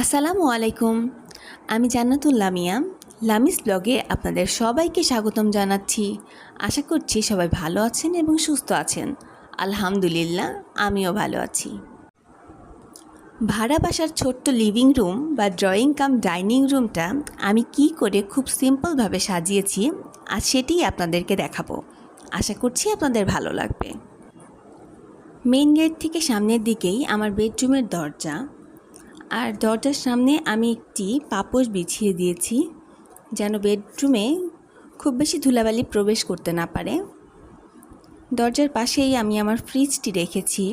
আসসালামু আলাইকুম। আমি জান্নাতুল লামিয়া। লামিস ব্লগে আপনাদের সবাইকে স্বাগতম জানাচ্ছি। আশা করছি সবাই ভালো আছেন এবং সুস্থ আছেন। আলহামদুলিল্লাহ, আমিও ভালো আছি। ভাড়া বাসার ছোট্ট লিভিং রুম বা ড্রয়িং কাম ডাইনিং রুমটা আমি কি করে খুব সিম্পলভাবে সাজিয়েছি আর সেটিই আপনাদেরকে দেখাবো। আশা করছি আপনাদের ভালো লাগবে। মেইন গেট থেকে সামনের দিকেই আমার বেডরুমের দরজা, আর দরজার সামনে আমি একটি পাপোশ বিছিয়ে দিয়েছি যেন বেডরুমে খুব বেশি ধুলাবালি প্রবেশ করতে না পারে। দরজার পাশেই আমি আমার ফ্রিজটি রেখেছি।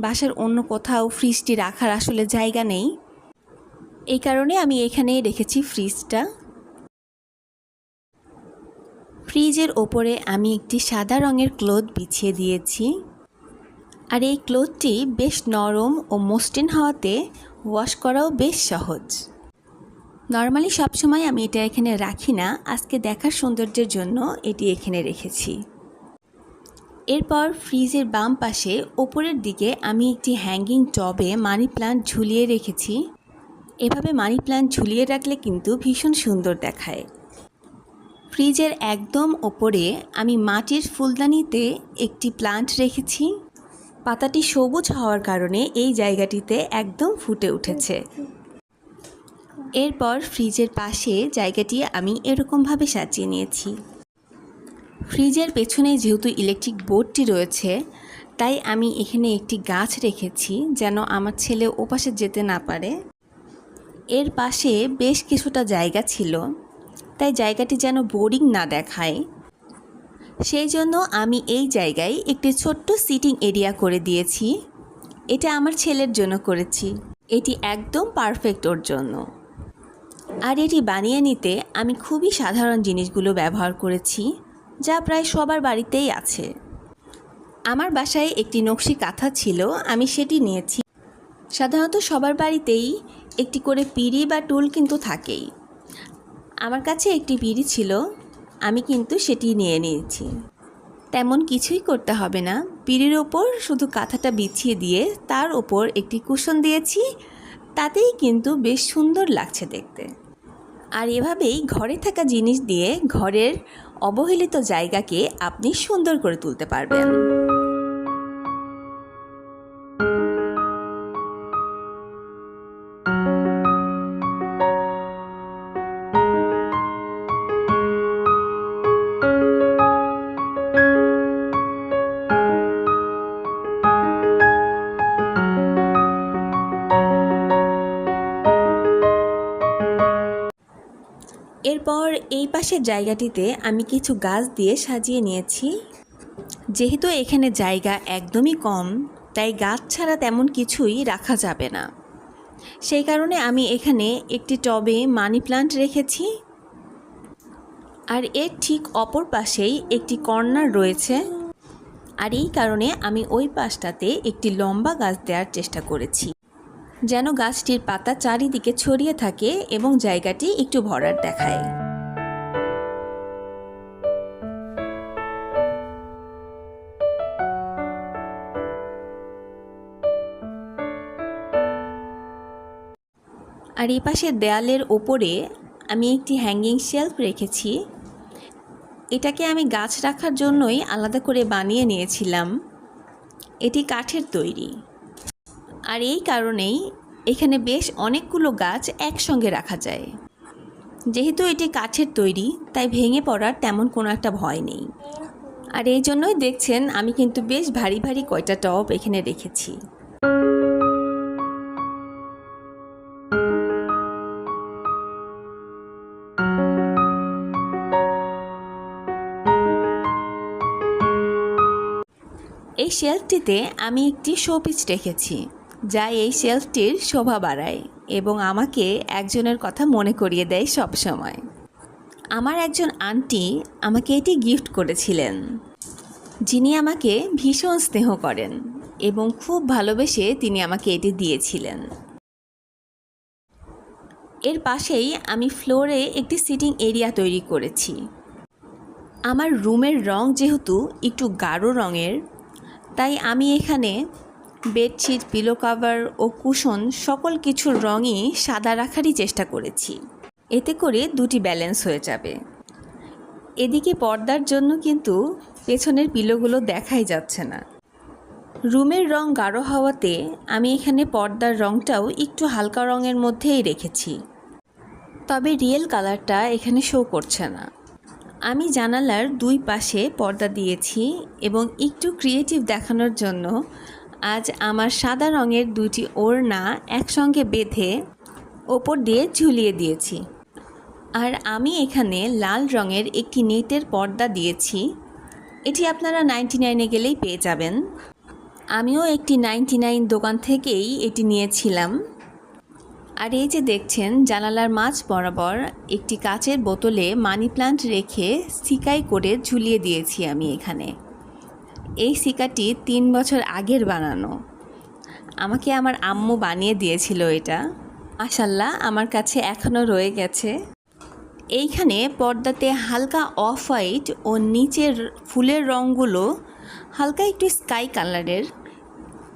বাসার অন্য কোথাও ফ্রিজটি রাখার আসলে জায়গা নেই, এই কারণে আমি এখানেই রেখেছি ফ্রিজটা। ফ্রিজের ওপরে আমি একটি সাদা রঙের ক্লথ বিছিয়ে দিয়েছি, আর এই ক্লথটি বেশ নরম ও মসৃণ হওয়াতে ওয়াশ করাও বেশ সহজ। নর্মালি সবসময় আমি এটা এখানে রাখি না, আজকে দেখার সৌন্দর্যের জন্য এটি এখানে রেখেছি। এরপর ফ্রিজের বাম পাশে ওপরের দিকে আমি একটি হ্যাঙ্গিং টবে মানি প্লান্ট ঝুলিয়ে রেখেছি। এভাবে মানি প্লান্ট ঝুলিয়ে রাখলে কিন্তু ভীষণ সুন্দর দেখায়। ফ্রিজের একদম ওপরে আমি মাটির ফুলদানিতে একটি প্লান্ট রেখেছি। পাতাটি সবুজ হওয়ার কারণে এই জায়গাটিতে একদম ফুটে উঠেছে। এরপর ফ্রিজের পাশে জায়গাটি আমি এরকমভাবে সাজিয়ে নিয়েছি। ফ্রিজের পেছনে যেহেতু ইলেকট্রিক বোর্ডটি রয়েছে, তাই আমি এখানে একটি গাছ রেখেছি যেন আমার ছেলে ওপাশে যেতে না পারে। এর পাশে বেশ কিছুটা জায়গা ছিল, তাই জায়গাটি যেন বোরিং না দেখায়, সেই জন্য আমি এই জায়গায় একটি ছোট্ট সিটিং এরিয়া করে দিয়েছি। এটা আমার ছেলের জন্য করেছি, এটি একদম পারফেক্ট ওর জন্য। আর এটি বানিয়ে নিতে আমি খুবই সাধারণ জিনিসগুলো ব্যবহার করেছি, যা প্রায় সবার বাড়িতেই আছে। আমার বাসায় একটি নকশি কাঁথা ছিল, আমি সেটি নিয়েছি। সাধারণত সবার বাড়িতেই একটি করে পিঁড়ি বা টুল কিন্তু থাকেই। আমার কাছে একটি পিঁড়ি ছিল, আমি কিন্তু সেটি নিয়ে নিয়েছি। তেমন কিছুই করতে হবে না, পিঁড়ির ওপর শুধু কাঁথাটা বিছিয়ে দিয়ে তার ওপর একটি কুশন দিয়েছি, তাতেই কিন্তু বেশ সুন্দর লাগছে দেখতে। আর এভাবেই ঘরে থাকা জিনিস দিয়ে ঘরের অবহেলিত জায়গাকে আপনি সুন্দর করে তুলতে পারবেন। এরপর এই পাশের জায়গাটিতে আমি কিছু গাছ দিয়ে সাজিয়ে নিয়েছি। যেহেতু এখানে জায়গা একদমই কম, তাই গাছ ছাড়া তেমন কিছুই রাখা যাবে না। সেই কারণে আমি এখানে একটি টবে মানি প্লান্ট রেখেছি, আর এর ঠিক অপর পাশেই একটি কর্নার রয়েছে। আর এই কারণে আমি ওই পাশটাতে একটি লম্বা গাছ দেওয়ার চেষ্টা করেছি, যেন গাছটির পাতা চারিদিকে ছড়িয়ে থাকে এবং জায়গাটি একটু ভরাট দেখায়। আর এই পাশের দেয়ালের ওপরে আমি একটি হ্যাঙ্গিং শেলফ রেখেছি। এটাকে আমি গাছ রাখার জন্যই আলাদা করে বানিয়ে নিয়েছিলাম। এটি কাঠের তৈরি, আর এই কারণেই এখানে বেশ অনেকগুলো গাছ একসঙ্গে রাখা যায়। যেহেতু এটি কাঠের তৈরি, তাই ভেঙে পড়ার তেমন কোনো একটা ভয় নেই। আর এই জন্যই দেখছেন আমি কিন্তু বেশ ভারী ভারী কয়টা টব এখানে রেখেছি। এই শেলফটিতে আমি একটি শোপিস রেখেছি, যা এই শেলফটির শোভা বাড়ায় এবং আমাকে একজনের কথা মনে করিয়ে দেয় সব সময়। আমার একজন আন্টি আমাকে এটি গিফট করেছিলেন, যিনি আমাকে ভীষণ স্নেহ করেন এবং খুব ভালোবেসে তিনি আমাকে এটি দিয়েছিলেন। এর পাশেই আমি ফ্লোরে একটি সিটিং এরিয়া তৈরি করেছি। আমার রুমের রং যেহেতু একটু গাঢ় রঙের, তাই আমি এখানে বেডশিট, পিলো কভার ও কুশন সকল কিছুর রঙই সাদা রাখারই চেষ্টা করেছি। এতে করে দুটি ব্যালেন্স হয়ে যাবে। এদিকে পর্দার জন্য কিন্তু পেছনের পিলোগুলো দেখাই যাচ্ছে না। রুমের রং গাঢ় হওয়াতে আমি এখানে পর্দার রংটাও একটু হালকা রঙের মধ্যেই রেখেছি, তবে রিয়েল কালারটা এখানে শো করছে না। আমি জানালার দুই পাশে পর্দা দিয়েছি এবং একটু ক্রিয়েটিভ দেখানোর জন্য আজ আমার সাদা রঙের দুটি ওড়না একসঙ্গে বেঁধে ওপর দিয়ে ঝুলিয়ে দিয়েছি। আর আমি এখানে লাল রঙের একটি নেটের পর্দা দিয়েছি। এটি আপনারা 99-এ গেলেই পেয়ে যাবেন। আমিও একটি 99 দোকান থেকেই এটি নিয়েছিলাম। আর এই যে দেখছেন, জানালার মাঝ বরাবর একটি কাচের বোতলে মানি প্লান্ট রেখে সিকাই করে ঝুলিয়ে দিয়েছি আমি এখানে। এই সিকাটি 3 বছর আগের বানানো। আমাকে আমার আম্মু বানিয়ে দিয়েছিল এটা। মাশাআল্লাহ, আমার কাছে এখনও রয়ে গেছে। এইখানে পর্দাতে হালকা অফ হোয়াইট ও নিচের ফুলের রঙগুলো হালকা একটু স্কাই কালারের,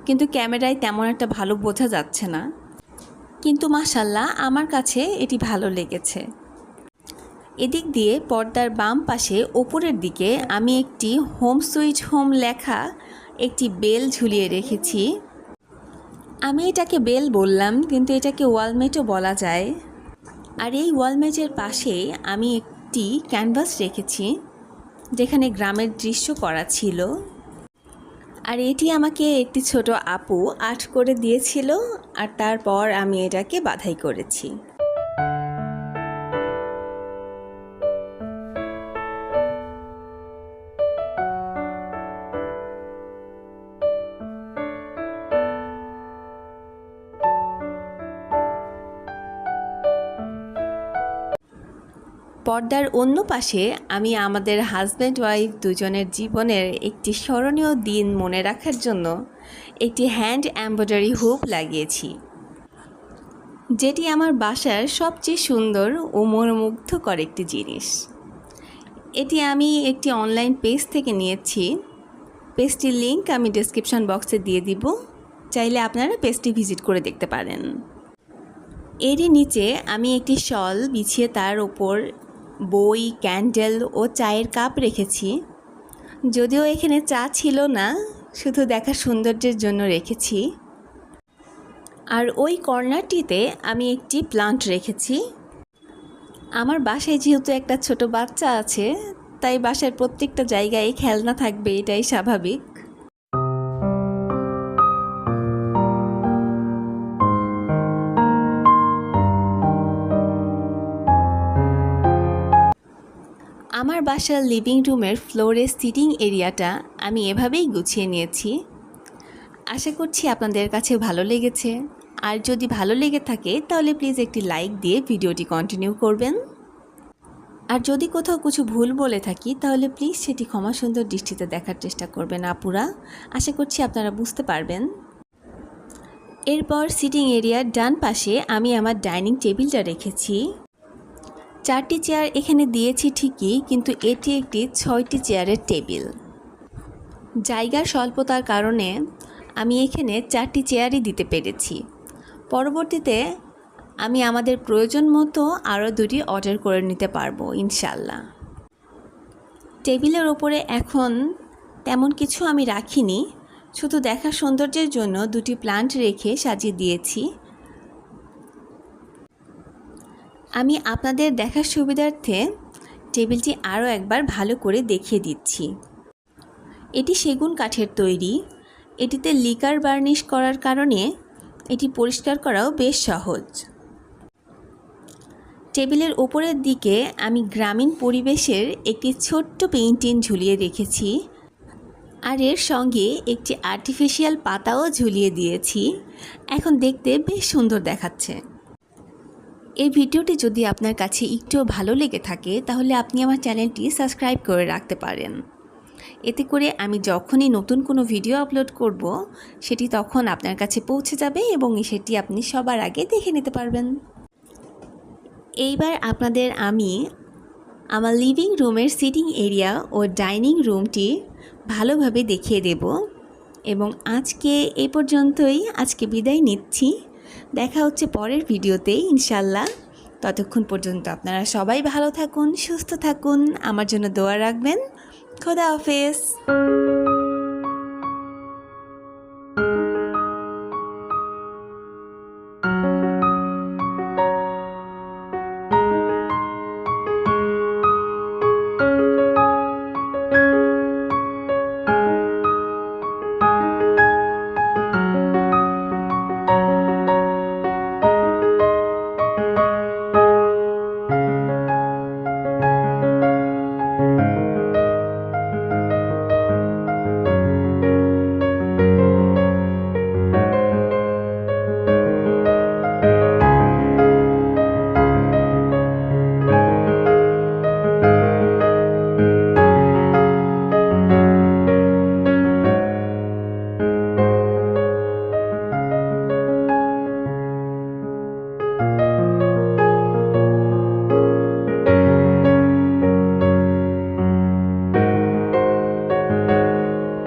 কিন্তু ক্যামেরায় তেমন একটা ভালো বোঝা যাচ্ছে না, কিন্তু মাশাআল্লাহ আমার কাছে এটি ভালো লেগেছে। এদিক দিয়ে পর্দার বাম পাশে ওপরের দিকে আমি একটি হোম সুইট হোম লেখা একটি বেল ঝুলিয়ে রেখেছি। আমি এটাকে বেল বললাম, কিন্তু এটাকে ওয়ালমেটও বলা যায়। আর এই ওয়ালমেটের পাশে আমি একটি ক্যানভাস রেখেছি যেখানে গ্রামের দৃশ্য করা ছিল। আর এটি আমাকে একটি ছোট আপু আর্ট করে দিয়েছিল, আর তারপর আমি এটাকে বাঁধাই করেছি। পর্দার অন্য পাশে আমি আমাদের হাজব্যান্ড ওয়াইফ দুজনের জীবনের একটি স্মরণীয় দিন মনে রাখার জন্য একটি হ্যান্ড এমব্রয়ডারি হুপ লাগিয়েছি, যেটি আমার বাসার সবচেয়ে সুন্দর ও মনোমুগ্ধকর একটি জিনিস। এটি আমি একটি অনলাইন পেজ থেকে নিয়েছি। পেজটির লিঙ্ক আমি ডেসক্রিপশন বক্সে দিয়ে দিব, চাইলে আপনারা পেজটি ভিজিট করে দেখতে পারেন। এরই নিচে আমি একটি শল বিছিয়ে তার ওপর বই, ক্যান্ডেল ও চায়ের কাপ রেখেছি। যদিও এখানে চা ছিল না, শুধু দেখার সৌন্দর্যের জন্য রেখেছি। আর ওই কর্নারটিতে আমি একটি প্লান্ট রেখেছি। আমার বাসায় যেহেতু একটা ছোট বাচ্চা আছে, তাই বাসার প্রত্যেকটা জায়গায় খেলনা থাকবে, এটাই স্বাভাবিক। আমার বাসার লিভিং রুমের ফ্লোরে সিটিং এরিয়াটা আমি এভাবেই গুছিয়ে নিয়েছি। আশা করছি আপনাদের কাছে ভালো লেগেছে। আর যদি ভালো লেগে থাকে তাহলে প্লিজ একটি লাইক দিয়ে ভিডিওটি কন্টিনিউ করবেন। আর যদি কোথাও কিছু ভুল বলে থাকি তাহলে প্লিজ সেটি ক্ষমা সুন্দর দৃষ্টিতে দেখার চেষ্টা করবেন আপুরা। আশা করছি আপনারা বুঝতে পারবেন। এরপর সিটিং এরিয়ার ডান পাশে আমি আমার ডাইনিং টেবিলটা রেখেছি। 4টি চেয়ার এখানে দিয়েছি ঠিকই, কিন্তু এটি একটি 6টি চেয়ারের টেবিল। জায়গার স্বল্পতার কারণে আমি এখানে 4টি চেয়ারই দিতে পেরেছি। পরবর্তীতে আমি আমাদের প্রয়োজন মতো আরও 2টি অর্ডার করে নিতে পারবো ইনশাল্লাহ। টেবিলের ওপরে এখন তেমন কিছু আমি রাখিনি, শুধু দেখার সৌন্দর্যের জন্য 2টি প্লান্ট রেখে সাজিয়ে দিয়েছি। আমি আপনাদের দেখার সুবিধার্থে টেবিলটি আরও একবার ভালো করে দেখিয়ে দিচ্ছি। এটি সেগুন কাঠের তৈরি। এটিতে লিকার বার্নিশ করার কারণে এটি পরিষ্কার করাও বেশ সহজ। টেবিলের ওপরের দিকে আমি গ্রামীণ পরিবেশের একটি ছোট্ট পেইন্টিং ঝুলিয়ে রেখেছি, আর এর সঙ্গে একটি আর্টিফিশিয়াল পাতাও ঝুলিয়ে দিয়েছি। এখন দেখতে বেশ সুন্দর দেখাচ্ছে। এই ভিডিওটি যদি আপনার কাছে একটু ভালো লেগে থাকে তাহলে আপনি আমার চ্যানেলটি সাবস্ক্রাইব করে রাখতে পারেন। এতে করে আমি যখনই নতুন কোনো ভিডিও আপলোড করব সেটি তখন আপনার কাছে পৌঁছে যাবে এবং সেটি আপনি সবার আগে দেখে নিতে পারবেন। এইবার আপনাদের আমি আমার লিভিং রুমের সিটিং এরিয়া ও ডাইনিং রুমটি ভালোভাবে দেখিয়ে দেব। এবং আজকে এই পর্যন্তই, আজকে বিদায় নিচ্ছি। দেখা হচ্ছে পরের ভিডিওতে ইনশাল্লাহ। ততক্ষণ পর্যন্ত আপনারা সবাই ভালো থাকুন, সুস্থ থাকুন, আমার জন্য দোয়া রাখবেন। খোদা হাফেজ।